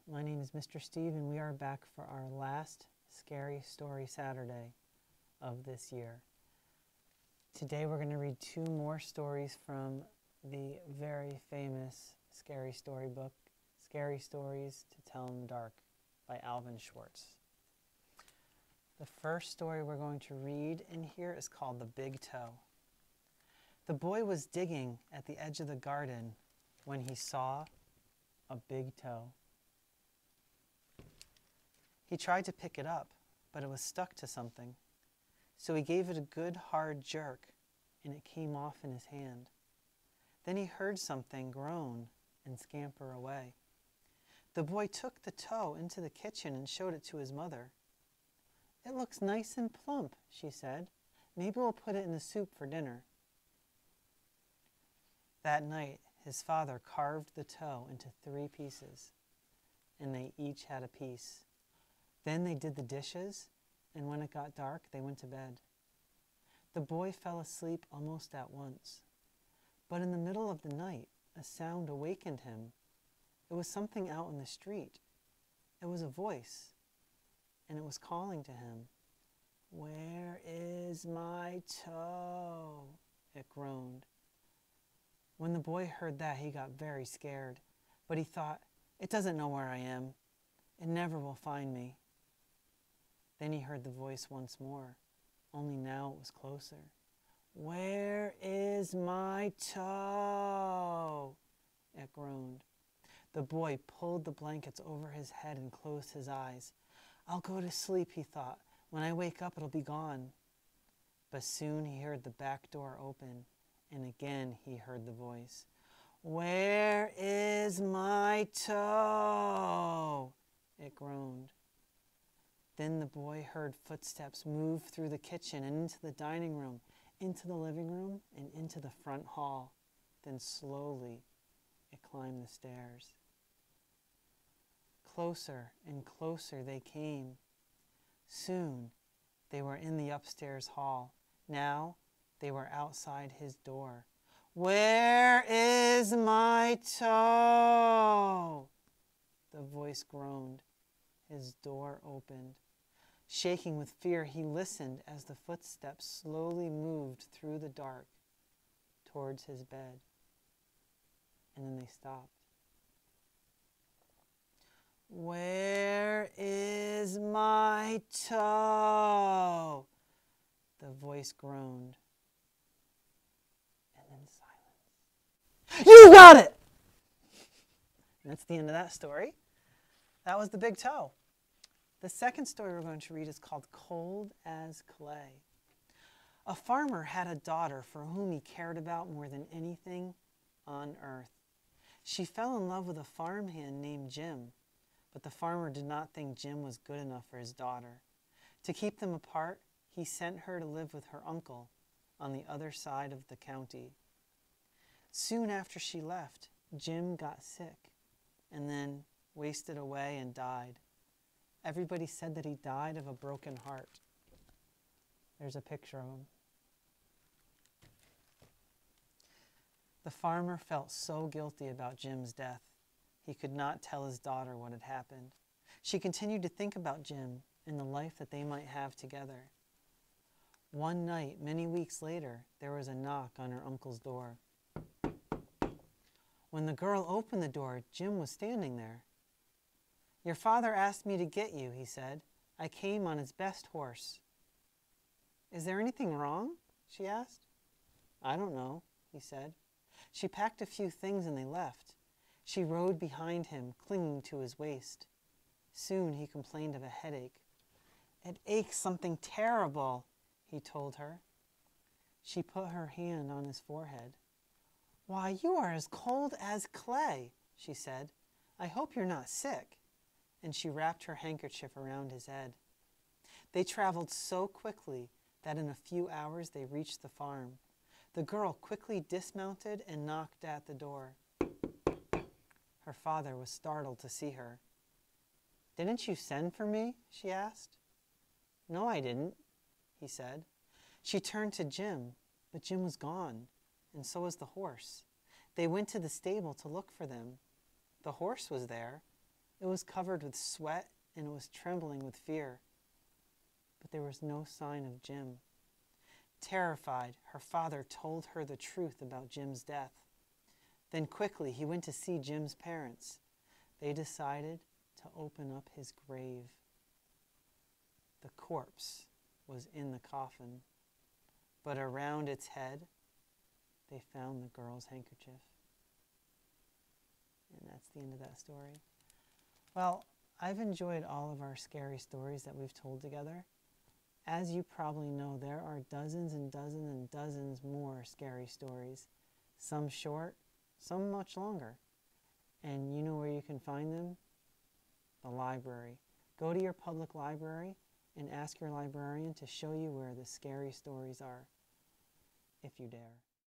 My name is Mr. Steve, and we are back for our last Scary Story Saturday of this year. Today we're going to read two more stories from the very famous scary story book, Scary Stories to Tell in the Dark by Alvin Schwartz. The first story we're going to read in here is called The Big Toe. The boy was digging at the edge of the garden when he saw a big toe. He tried to pick it up, but it was stuck to something. So he gave it a good hard jerk, and it came off in his hand. Then he heard something groan and scamper away. The boy took the toe into the kitchen and showed it to his mother. "It looks nice and plump," she said. "Maybe we'll put it in the soup for dinner." That night, his father carved the toe into 3 pieces, and they each had a piece. Then they did the dishes, and when it got dark, they went to bed. The boy fell asleep almost at once. But in the middle of the night, a sound awakened him. It was something out in the street. It was a voice, and it was calling to him. "Where is my toe?" it groaned. When the boy heard that, he got very scared, but he thought, "It doesn't know where I am. It never will find me." Then he heard the voice once more, only now it was closer. "Where is my toe?" it groaned. The boy pulled the blankets over his head and closed his eyes. "I'll go to sleep," he thought. "When I wake up, it'll be gone." But soon he heard the back door open, and again he heard the voice. "Where is my toe?" it groaned. Then the boy heard footsteps move through the kitchen and into the dining room, into the living room, and into the front hall. Then slowly it climbed the stairs. Closer and closer they came. Soon they were in the upstairs hall. Now they were outside his door. "Where is my toe?" the voice groaned. His door opened. Shaking with fear, he listened as the footsteps slowly moved through the dark towards his bed. And then they stopped. "Where is my toe?" the voice groaned. And then silence. "You got it!" And that's the end of that story. That was The Big Toe. The second story we're going to read is called Cold as Clay. A farmer had a daughter for whom he cared about more than anything on earth. She fell in love with a farmhand named Jim, but the farmer did not think Jim was good enough for his daughter. To keep them apart, he sent her to live with her uncle on the other side of the county. Soon after she left, Jim got sick and then wasted away and died. Everybody said that he died of a broken heart. There's a picture of him. The farmer felt so guilty about Jim's death. He could not tell his daughter what had happened. She continued to think about Jim and the life that they might have together. One night, many weeks later, there was a knock on her uncle's door. When the girl opened the door, Jim was standing there. "Your father asked me to get you," he said. "I came on his best horse." "Is there anything wrong?" she asked. "I don't know," he said. She packed a few things and they left. She rode behind him, clinging to his waist. Soon he complained of a headache. "It aches something terrible," he told her. She put her hand on his forehead. "Why, you are as cold as clay," she said. "I hope you're not sick." And she wrapped her handkerchief around his head. They traveled so quickly that in a few hours they reached the farm. The girl quickly dismounted and knocked at the door. Her father was startled to see her. "Didn't you send for me?" she asked. "No, I didn't," he said. She turned to Jim, but Jim was gone, and so was the horse. They went to the stable to look for them. The horse was there, It was covered with sweat and it was trembling with fear. But there was no sign of Jim. Terrified, her father told her the truth about Jim's death. Then quickly he went to see Jim's parents. They decided to open up his grave. The corpse was in the coffin, but around its head they found the girl's handkerchief. And that's the end of that story. Well, I've enjoyed all of our scary stories that we've told together. As you probably know, there are dozens and dozens and dozens more scary stories. Some short, some much longer. And you know where you can find them? The library. Go to your public library and ask your librarian to show you where the scary stories are, if you dare.